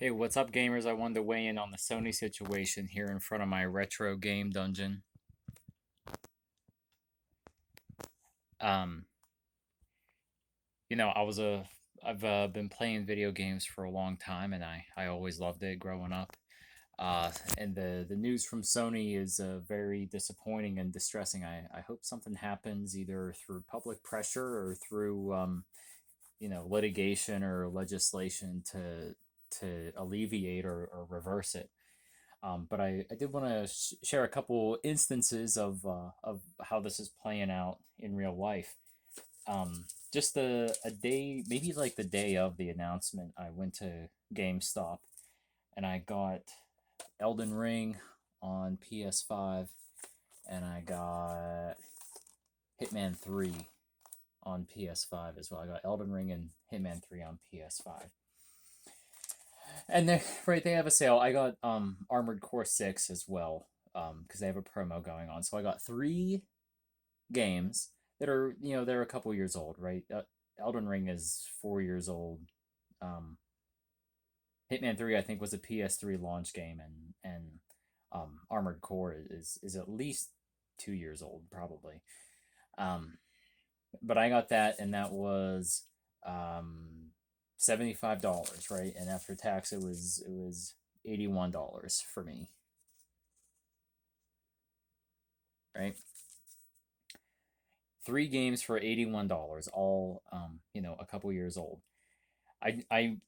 Hey, what's up, gamers? I wanted to weigh in on the Sony situation here in front of my retro game dungeon. Um, I've been playing video games for a long time, and I always loved it growing up. And the news from Sony is very disappointing and distressing. I hope something happens either through public pressure or through litigation or legislation to alleviate or reverse it. But I did want to share a couple instances of how this is playing out in real life. Just a day, maybe like the day of the announcement, I went to GameStop and I got Elden Ring on PS5 and I got Hitman 3 on PS5 as well. I got Elden Ring and Hitman 3 on PS5. And they right, they have a sale. I got Armored Core 6 as well, because they have a promo going on. So I got three games that are, they're a couple years old, right? Elden Ring is 4 years old. Um, Hitman 3 I think was a PS3 launch game, and Armored Core is at least 2 years old probably. Um, but I got that, and that was $75, right? And after tax, it was $81 for me, right? Three games for $81, all a couple years old. I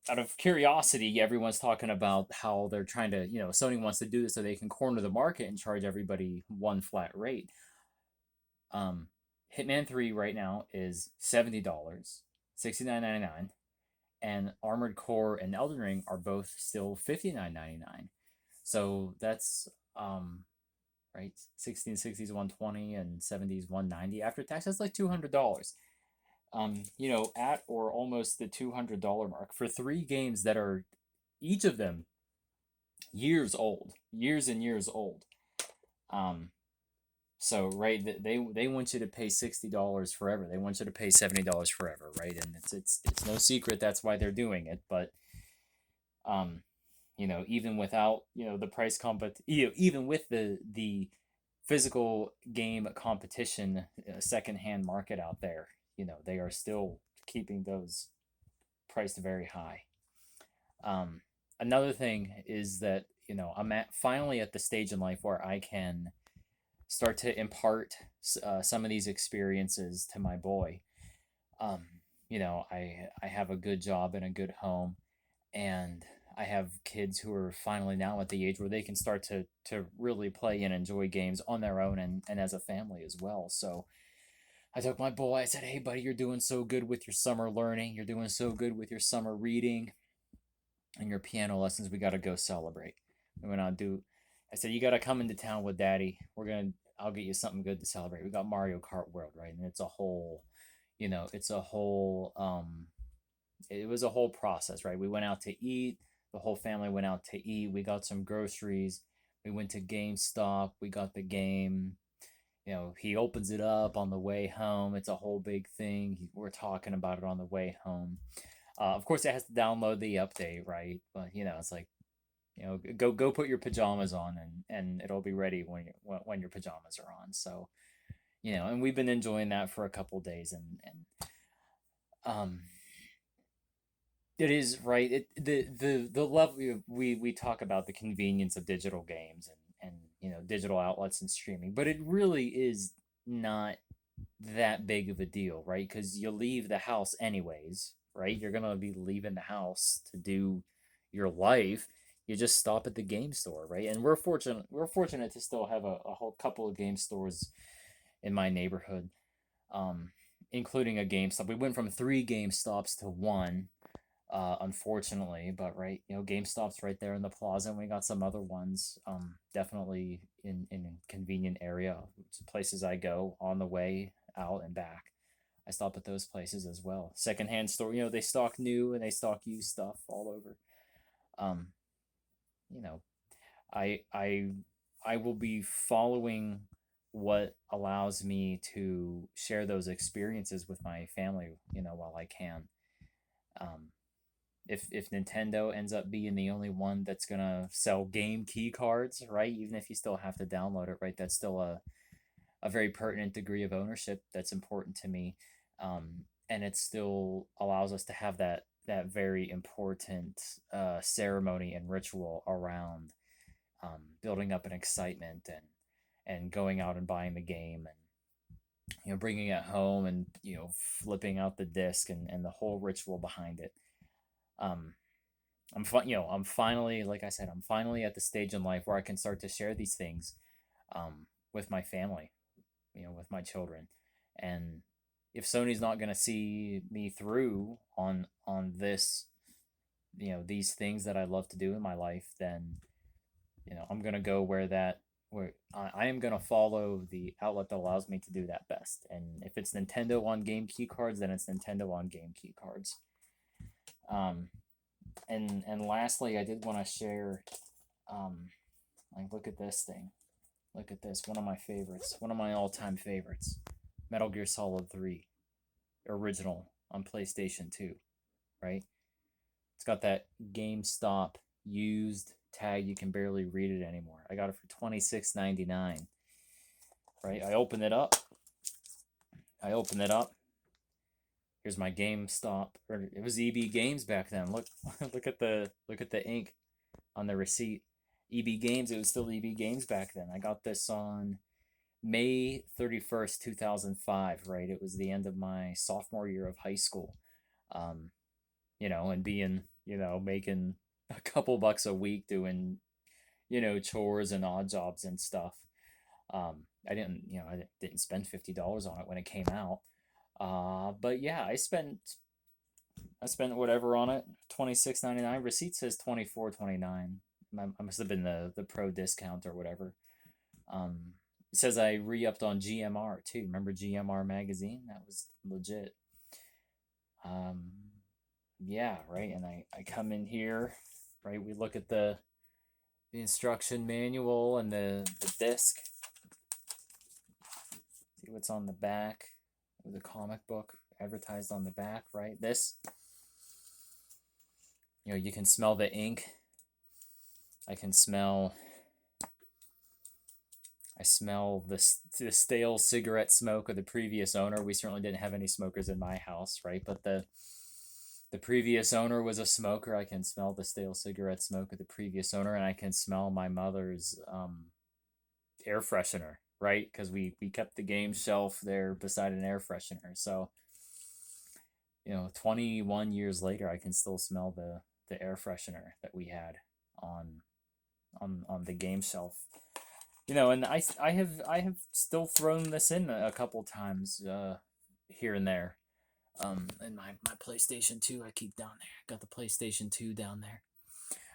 out of curiosity, everyone's talking about how they're trying to, Sony wants to do this so they can corner the market and charge everybody one flat rate. Um, Hitman 3 right now is $70, 69.99, and Armored Core and Elden Ring are both still 59.99. So that's right, 1660s 120 and 70s 190 after tax. That's like $200. At or almost the $200 mark for three games that are each of them years old, years and years old. Um, so right, they want you to pay $60 forever. They want you to pay $70 forever, right? And it's no secret that's why they're doing it. But um, even without the price even with the physical game competition, secondhand market out there, they are still keeping those priced very high. Um, Another thing is that I'm finally at the stage in life where I can start to impart some of these experiences to my boy. Um, I have a good job and a good home, and I have kids who are finally now at the age where they can start to really play and enjoy games on their own and as a family as well. So I took my boy. I said, "Hey, buddy, you're doing so good with your summer learning. You're doing so good with your summer reading and your piano lessons. We got to go celebrate." We went on do. I said, "You got to come into town with Daddy. I'll get you something good to celebrate. We got Mario Kart World, right? And it's a whole, it's a whole, it was a whole process, right? We went out to eat. The whole family went out to eat. We got some groceries. We went to GameStop. We got the game. He opens it up on the way home. It's a whole big thing. We're talking about it on the way home. Of course, it has to download the update, right? But it's like, go put your pajamas on, and it'll be ready when your pajamas are on. So and we've been enjoying that for a couple days, and um, it is right. The level we talk about the convenience of digital games and digital outlets and streaming, but it really is not that big of a deal, right? Because you leave the house anyways, right? You're gonna be leaving the house to do your life. You just stop at the game store, right? And we're fortunate to still have a whole couple of game stores in my neighborhood, um, including a GameStop. We went from three Game Stops to one, unfortunately, but right, GameStop's right there in the plaza, and we got some other ones, definitely in a convenient area, places I go on the way out and back. I stop at those places as well. Secondhand store, they stock new and they stock used stuff all over. Um, you know, I I I will be following what allows me to share those experiences with my family, while I can. Um, if Nintendo ends up being the only one that's gonna sell game key cards, right? Even if you still have to download it, right? That's still a very pertinent degree of ownership that's important to me, and it still allows us to have that very important ceremony and ritual around building up an excitement and going out and buying the game and bringing it home and flipping out the disc and the whole ritual behind it. Um, I'm finally, like I said, I'm finally at the stage in life where I can start to share these things with my family, with my children. And if Sony's not going to see me through on this, these things that I love to do in my life, then I'm going to go where I am going to follow the outlet that allows me to do that best. And if it's Nintendo on game key cards, then it's Nintendo on game key cards. Um, and lastly, I did want to share, like, look at this thing. Look at this. One of my favorites. One of my all-time favorites. Metal Gear Solid 3. Original on PlayStation 2. Right? It's got that GameStop used tag. You can barely read it anymore. I got it for $26.99. Right? I open it up. Here's my GameStop. Or it was EB Games back then. Look look at the ink on the receipt. EB Games, it was still EB Games back then. I got this on May 31st, 2005, right? It was the end of my sophomore year of high school. Um, and being, making a couple bucks a week doing, chores and odd jobs and stuff. I didn't spend $50 on it when it came out. But yeah, I spent whatever on it, $26.99. Receipt says $24.29. I must have been the pro discount or whatever. It says I re-upped on GMR too. Remember GMR magazine? That was legit. Um, yeah, right. And I come in here, right? We look at the instruction manual and the disc. See what's on the back. The comic book advertised on the back, right? This, you can smell the ink. I smell the stale cigarette smoke of the previous owner. We certainly didn't have any smokers in my house, right? But the previous owner was a smoker. I can smell the stale cigarette smoke of the previous owner, and I can smell my mother's air freshener, right? Because we kept the game shelf there beside an air freshener. So 21 years later, I can still smell the air freshener that we had on the game shelf. And I have still thrown this in a couple times here and there. And my PlayStation 2 I keep down there. Got the PlayStation 2 down there.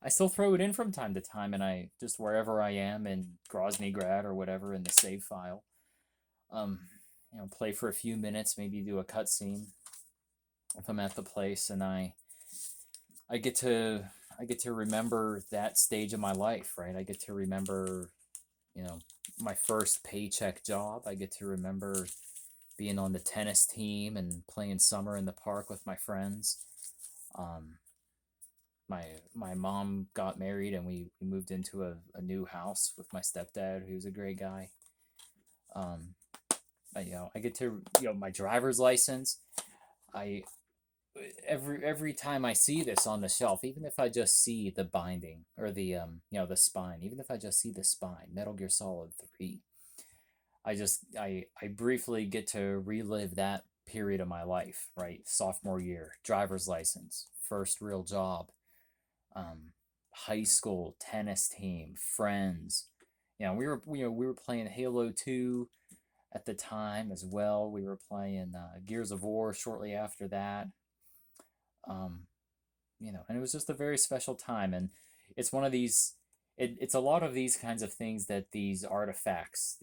I still throw it in from time to time, and I just wherever I am in Groznygrad or whatever in the save file, um, play for a few minutes, maybe do a cutscene if I'm at the place, and I get to remember that stage of my life, right? I get to remember, my first paycheck job. I get to remember being on the tennis team and playing summer in the park with my friends. Um, my mom got married and we moved into a new house with my stepdad, who's a great guy. Um, I get to, my driver's license. I every time I see this on the shelf, even if I just see the binding or the spine, even if I just see the spine, Metal Gear Solid 3, I briefly get to relive that period of my life, right? Sophomore year, driver's license, first real job, high school, tennis team, friends. We were playing Halo 2 at the time as well. We were playing Gears of War shortly after that. Um, and it was just a very special time. And it's one of these, it's a lot of these kinds of things that these artifacts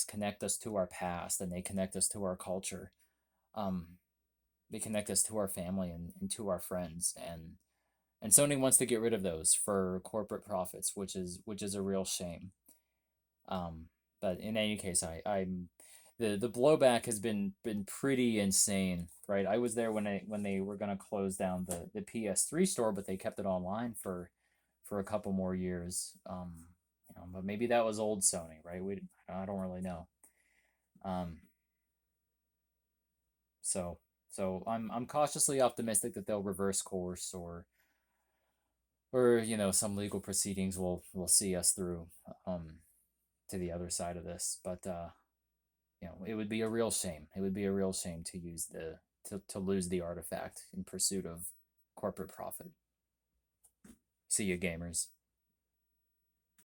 connect us to our past, and they connect us to our culture. Um, they connect us to our family and to our friends. And Sony wants to get rid of those for corporate profits, which is a real shame. Um, but in any case, I'm The blowback has been pretty insane, right? I was there when they were gonna close down the PS3 store, but they kept it online for a couple more years. But maybe that was old Sony, right? I don't really know. Um, so I'm cautiously optimistic that they'll reverse course, or some legal proceedings will see us through um to the other side of this. But it would be a real shame. It would be a real shame to use to lose the artifact in pursuit of corporate profit. See you, gamers.